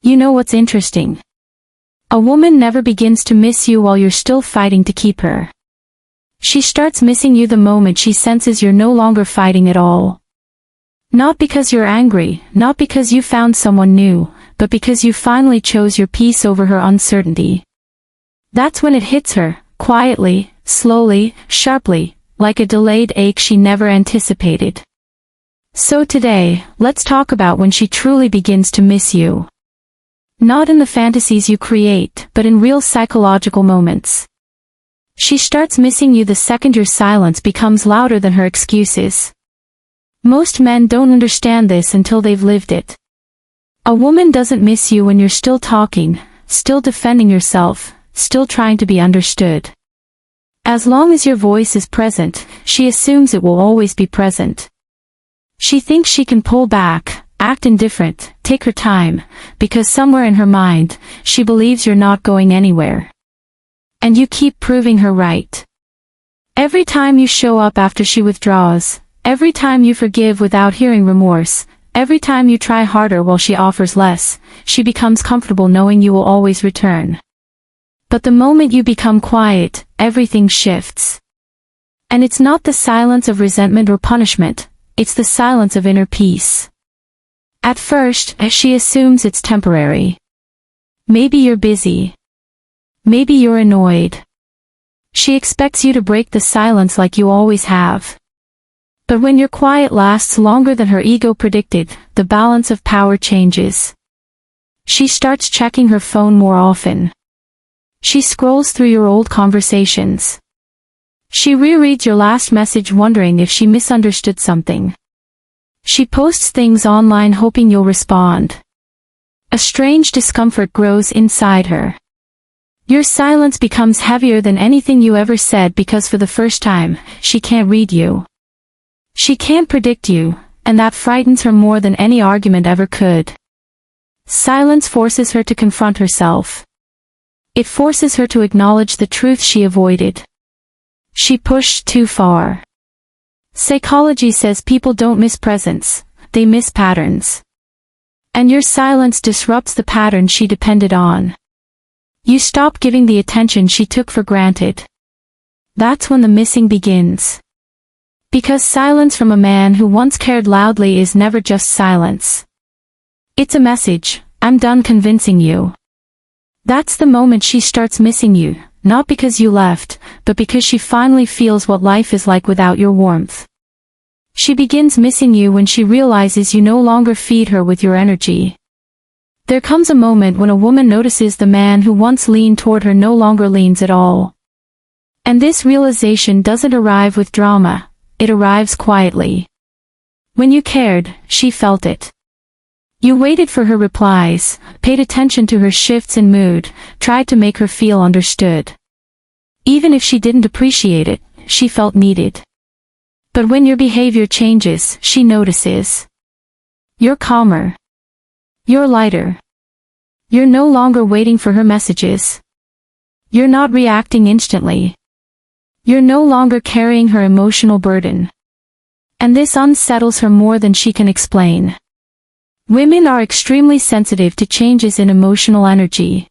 You know what's interesting? A woman never begins to miss you while you're still fighting to keep her. She starts missing you the moment she senses you're no longer fighting at all. Not because you're angry, not because you found someone new, but because you finally chose your peace over her uncertainty. That's when it hits her, quietly, slowly, sharply, like a delayed ache she never anticipated. So today, let's talk about when she truly begins to miss you. Not in the fantasies you create, but in real psychological moments. She starts missing you the second your silence becomes louder than her excuses. Most men don't understand this until they've lived it. A woman doesn't miss you when you're still talking, still defending yourself, still trying to be understood. As long as your voice is present, she assumes it will always be present. She thinks she can pull back, act indifferent, take her time, because somewhere in her mind, she believes you're not going anywhere. And you keep proving her right. Every time you show up after she withdraws, every time you forgive without hearing remorse, every time you try harder while she offers less, she becomes comfortable knowing you will always return. But the moment you become quiet, everything shifts. And it's not the silence of resentment or punishment, it's the silence of inner peace. At first, she assumes it's temporary. Maybe you're busy. Maybe you're annoyed. She expects you to break the silence like you always have. But when your quiet lasts longer than her ego predicted, the balance of power changes. She starts checking her phone more often. She scrolls through your old conversations. She rereads your last message wondering if she misunderstood something. She posts things online hoping you'll respond. A strange discomfort grows inside her. Your silence becomes heavier than anything you ever said because for the first time, she can't read you. She can't predict you, and that frightens her more than any argument ever could. Silence forces her to confront herself. It forces her to acknowledge the truth she avoided. She pushed too far. Psychology says people don't miss presence, they miss patterns. And your silence disrupts the pattern she depended on. You stop giving the attention she took for granted. That's when the missing begins. Because silence from a man who once cared loudly is never just silence. It's a message, I'm done convincing you. That's the moment she starts missing you, not because you left, but because she finally feels what life is like without your warmth. She begins missing you when she realizes you no longer feed her with your energy. There comes a moment when a woman notices the man who once leaned toward her no longer leans at all. And this realization doesn't arrive with drama, it arrives quietly. When you cared, she felt it. You waited for her replies, paid attention to her shifts in mood, tried to make her feel understood. Even if she didn't appreciate it, she felt needed. But when your behavior changes, she notices. You're calmer. You're lighter. You're no longer waiting for her messages. You're not reacting instantly. You're no longer carrying her emotional burden. And this unsettles her more than she can explain. Women are extremely sensitive to changes in emotional energy.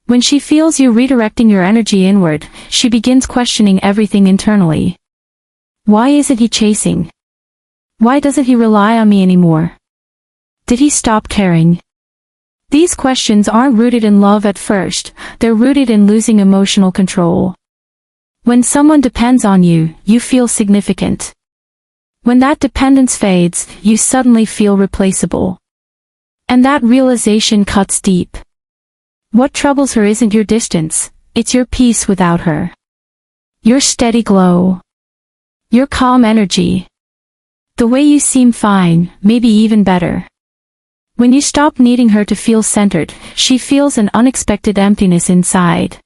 When she feels you redirecting your energy inward, she begins questioning everything internally. Why isn't he chasing? Why doesn't he rely on me anymore? Did he stop caring? These questions aren't rooted in love at first, they're rooted in losing emotional control. When someone depends on you, you feel significant. When that dependence fades, you suddenly feel replaceable. And that realization cuts deep. What troubles her isn't your distance, it's your peace without her. Your steady glow. Your calm energy. The way you seem fine, maybe even better. When you stop needing her to feel centered, she feels an unexpected emptiness inside.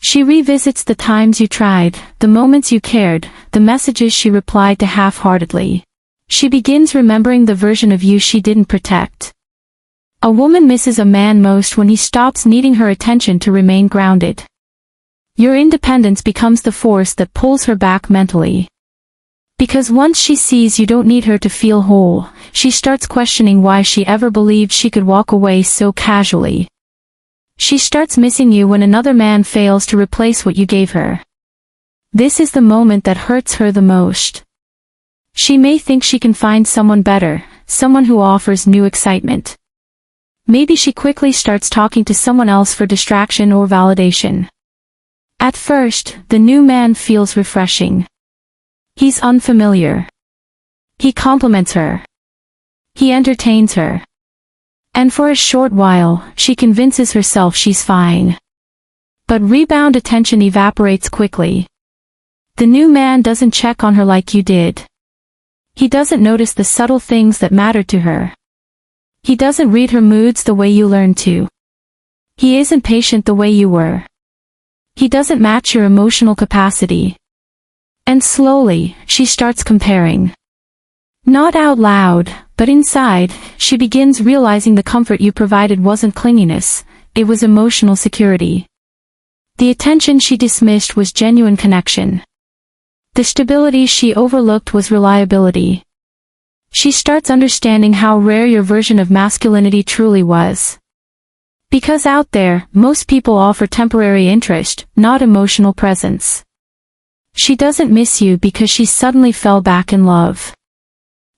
She revisits the times you tried, the moments you cared, the messages she replied to half-heartedly. She begins remembering the version of you she didn't protect. A woman misses a man most when he stops needing her attention to remain grounded. Your independence becomes the force that pulls her back mentally. Because once she sees you don't need her to feel whole, she starts questioning why she ever believed she could walk away so casually. She starts missing you when another man fails to replace what you gave her. This is the moment that hurts her the most. She may think she can find someone better, someone who offers new excitement. Maybe she quickly starts talking to someone else for distraction or validation. At first, the new man feels refreshing. He's unfamiliar. He compliments her. He entertains her. And for a short while, she convinces herself she's fine. But rebound attention evaporates quickly. The new man doesn't check on her like you did. He doesn't notice the subtle things that matter to her. He doesn't read her moods the way you learned to. He isn't patient the way you were. He doesn't match your emotional capacity. And slowly, she starts comparing. Not out loud, but inside, she begins realizing the comfort you provided wasn't clinginess, it was emotional security. The attention she dismissed was genuine connection. The stability she overlooked was reliability. She starts understanding how rare your version of masculinity truly was. Because out there, most people offer temporary interest, not emotional presence. She doesn't miss you because she suddenly fell back in love.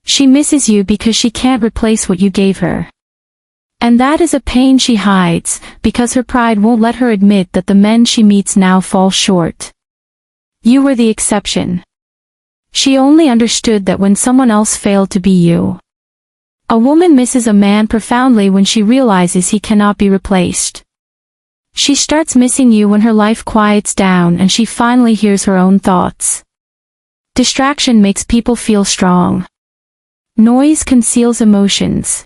She misses you because she can't replace what you gave her. And that is a pain she hides, because her pride won't let her admit that the men she meets now fall short. You were the exception. She only understood that when someone else failed to be you. A woman misses a man profoundly when she realizes he cannot be replaced. She starts missing you when her life quiets down and she finally hears her own thoughts. Distraction makes people feel strong. Noise conceals emotions.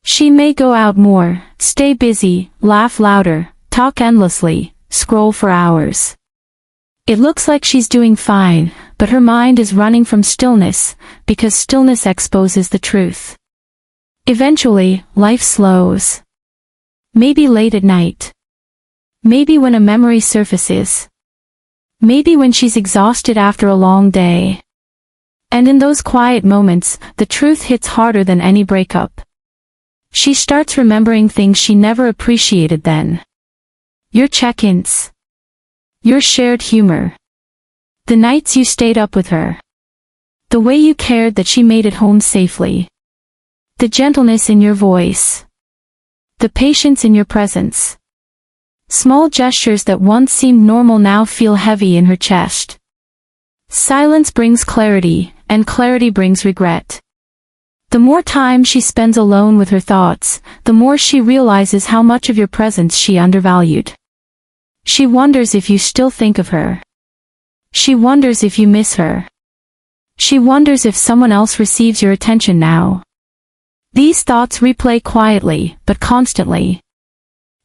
She may go out more, stay busy, laugh louder, talk endlessly, scroll for hours. It looks like she's doing fine, but her mind is running from stillness, because stillness exposes the truth. Eventually, life slows. Maybe late at night. Maybe when a memory surfaces. Maybe when she's exhausted after a long day. And in those quiet moments, the truth hits harder than any breakup. She starts remembering things she never appreciated then. Your check-ins. Your shared humor. The nights you stayed up with her. The way you cared that she made it home safely. The gentleness in your voice. The patience in your presence. Small gestures that once seemed normal now feel heavy in her chest. Silence brings clarity, and clarity brings regret. The more time she spends alone with her thoughts, the more she realizes how much of your presence she undervalued. She wonders if you still think of her. She wonders if you miss her. She wonders if someone else receives your attention now. These thoughts replay quietly, but constantly.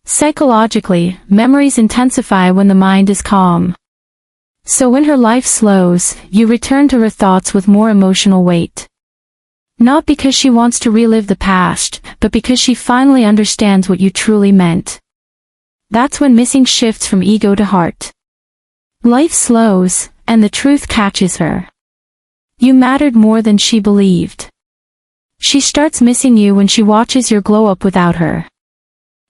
Psychologically, memories intensify when the mind is calm. So when her life slows, you return to her thoughts with more emotional weight. Not because she wants to relive the past, but because she finally understands what you truly meant. That's when missing shifts from ego to heart. Life slows, and the truth catches her. You mattered more than she believed. She starts missing you when she watches your glow up without her.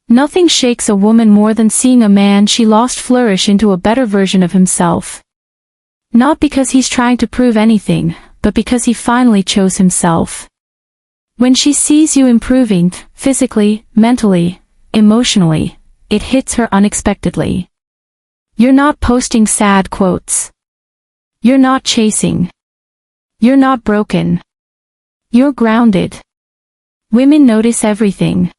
Nothing shakes a woman more than seeing a man she lost flourish into a better version of himself. Not because he's trying to prove anything, but because he finally chose himself. When she sees you improving, physically, mentally, emotionally, it hits her unexpectedly. You're not posting sad quotes. You're not chasing. You're not broken. You're grounded. Women notice everything.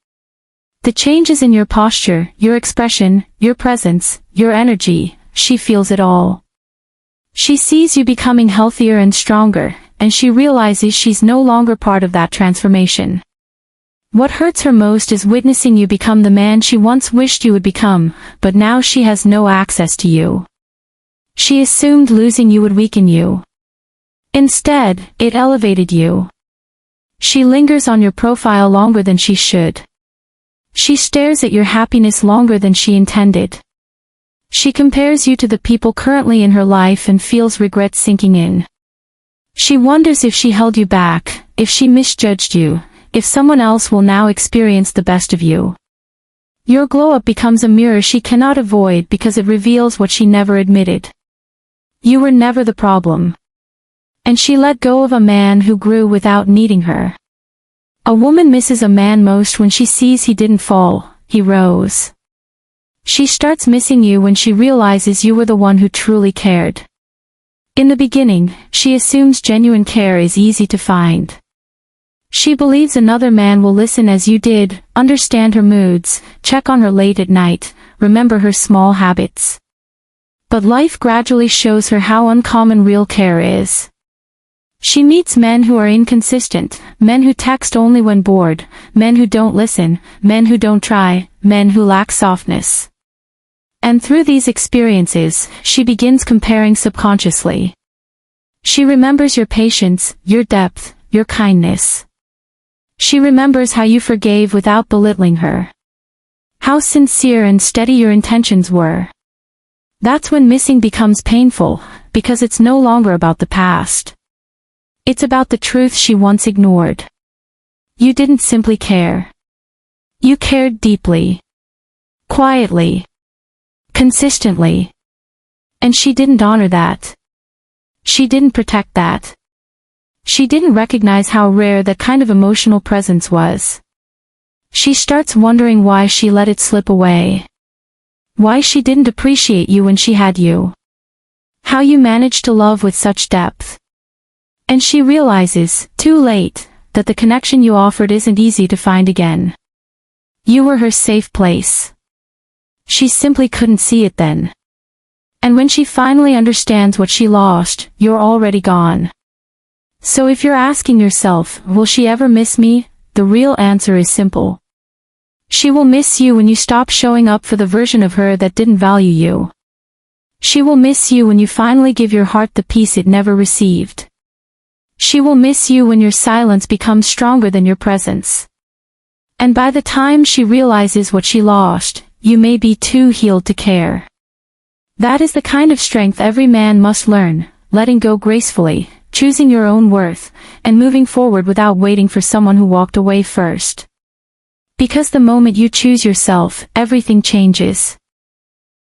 The changes in your posture, your expression, your presence, your energy, she feels it all. She sees you becoming healthier and stronger, and she realizes she's no longer part of that transformation. What hurts her most is witnessing you become the man she once wished you would become, but now she has no access to you. She assumed losing you would weaken you. Instead, it elevated you. She lingers on your profile longer than she should. She stares at your happiness longer than she intended. She compares you to the people currently in her life and feels regret sinking in. She wonders if she held you back, if she misjudged you, if someone else will now experience the best of you. Your glow-up becomes a mirror she cannot avoid because it reveals what she never admitted. You were never the problem. And she let go of a man who grew without needing her. A woman misses a man most when she sees he didn't fall, he rose. She starts missing you when she realizes you were the one who truly cared. In the beginning, she assumes genuine care is easy to find. She believes another man will listen as you did, understand her moods, check on her late at night, remember her small habits. But life gradually shows her how uncommon real care is. She meets men who are inconsistent, men who text only when bored, men who don't listen, men who don't try, men who lack softness. And through these experiences, she begins comparing subconsciously. She remembers your patience, your depth, your kindness. She remembers how you forgave without belittling her. How sincere and steady your intentions were. That's when missing becomes painful, because it's no longer about the past. It's about the truth she once ignored. You didn't simply care. You cared deeply. Quietly. Consistently. And she didn't honor that. She didn't protect that. She didn't recognize how rare that kind of emotional presence was. She starts wondering why she let it slip away. Why she didn't appreciate you when she had you. How you managed to love with such depth. And she realizes, too late, that the connection you offered isn't easy to find again. You were her safe place. She simply couldn't see it then. And when she finally understands what she lost, you're already gone. So if you're asking yourself, will she ever miss me? The real answer is simple. She will miss you when you stop showing up for the version of her that didn't value you. She will miss you when you finally give your heart the peace it never received. She will miss you when your silence becomes stronger than your presence. And by the time she realizes what she lost, you may be too healed to care. That is the kind of strength every man must learn, letting go gracefully, choosing your own worth, and moving forward without waiting for someone who walked away first. Because the moment you choose yourself, everything changes.